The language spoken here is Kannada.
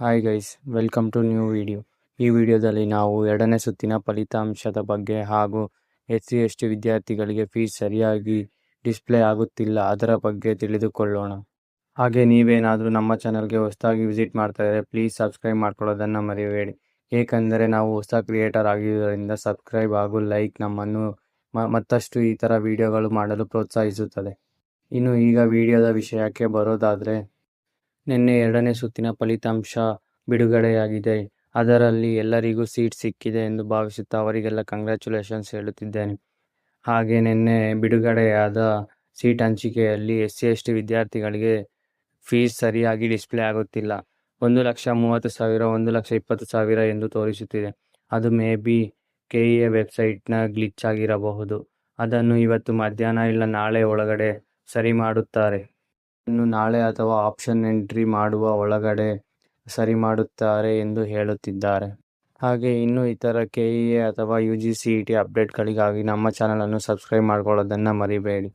Hi guys, welcome to new video. ಈ ವಿಡಿಯೋದಲ್ಲಿ ನಾವು ಎರಡನೇ ಸುತ್ತಿನ ಫಲಿತಾಂಶದ ಬಗ್ಗೆ ಹಾಗೂ SC/ST ವಿದ್ಯಾರ್ಥಿಗಳಿಗೆ ಫೀಸ್ ಸರಿಯಾಗಿ ಡಿಸ್ಪ್ಲೇ ಆಗುತ್ತಿಲ್ಲ ಅದರ ಬಗ್ಗೆ ತಿಳಿದುಕೊಳ್ಳೋಣ. ಹಾಗೆ ನೀವೇನಾದರೂ ನಮ್ಮ ಚಾನಲ್ಗೆ ಹೊಸದಾಗಿ ವಿಸಿಟ್ ಮಾಡ್ತಾ ಇದ್ದರೆ ಪ್ಲೀಸ್ ಸಬ್ಸ್ಕ್ರೈಬ್ ಮಾಡ್ಕೊಳ್ಳೋದನ್ನು ಮರೆಯಬೇಡಿ. ಏಕೆಂದರೆ ನಾವು ಹೊಸ ಕ್ರಿಯೇಟರ್ ಆಗಿರೋದ್ರಿಂದ ಸಬ್ಸ್ಕ್ರೈಬ್ ಹಾಗೂ ಲೈಕ್ ನಮ್ಮನ್ನು ಮತ್ತಷ್ಟು ಈ ಥರ ವಿಡಿಯೋಗಳು ಮಾಡಲು ಪ್ರೋತ್ಸಾಹಿಸುತ್ತದೆ. ಇನ್ನು ಈಗ ವಿಡಿಯೋದ ವಿಷಯಕ್ಕೆ ಬರೋದಾದರೆ, ನಿನ್ನೆ ಎರಡನೇ ಸುತ್ತಿನ ಫಲಿತಾಂಶ ಬಿಡುಗಡೆಯಾಗಿದೆ. ಅದರಲ್ಲಿ ಎಲ್ಲರಿಗೂ ಸೀಟ್ ಸಿಕ್ಕಿದೆ ಎಂದು ಭಾವಿಸುತ್ತಾ ಅವರಿಗೆಲ್ಲ ಕಂಗ್ರ್ಯಾಚುಲೇಷನ್ಸ್ ಹೇಳುತ್ತಿದ್ದೇನೆ. ಹಾಗೆ ನಿನ್ನೆ ಬಿಡುಗಡೆಯಾದ ಸೀಟ್ ಹಂಚಿಕೆಯಲ್ಲಿ SC/ST ವಿದ್ಯಾರ್ಥಿಗಳಿಗೆ ಫೀಸ್ ಸರಿಯಾಗಿ ಡಿಸ್ಪ್ಲೇ ಆಗುತ್ತಿಲ್ಲ. 1,30,000 1,20,000 ಎಂದು ತೋರಿಸುತ್ತಿದೆ. ಅದು ಮೇ ಬಿ KEA ವೆಬ್ಸೈಟ್ನ ಗ್ಲಿಚ್ ಆಗಿರಬಹುದು. ಅದನ್ನು ಇವತ್ತು ಮಧ್ಯಾಹ್ನ ಇಲ್ಲ ನಾಳೆ ಒಳಗಡೆ ಸರಿ ಮಾಡುತ್ತಾರೆ. ಇನ್ನು ನಾಳೆ ಅಥವಾ ಆಪ್ಷನ್ ಎಂಟ್ರಿ ಮಾಡುವ ಒಳಗಡೆ ಸರಿ ಮಾಡುತ್ತಾರೆ ಎಂದು ಹೇಳುತ್ತಿದ್ದಾರೆ. ಹಾಗೆ ಇನ್ನು ಇತರ KEA ಅಥವಾ UG CET ಅಪ್ಡೇಟ್ಗಳಿಗಾಗಿ ನಮ್ಮ ಚಾನಲನ್ನು ಸಬ್ಸ್ಕ್ರೈಬ್ ಮಾಡ್ಕೊಳ್ಳೋದನ್ನು ಮರಿಬೇಡಿ.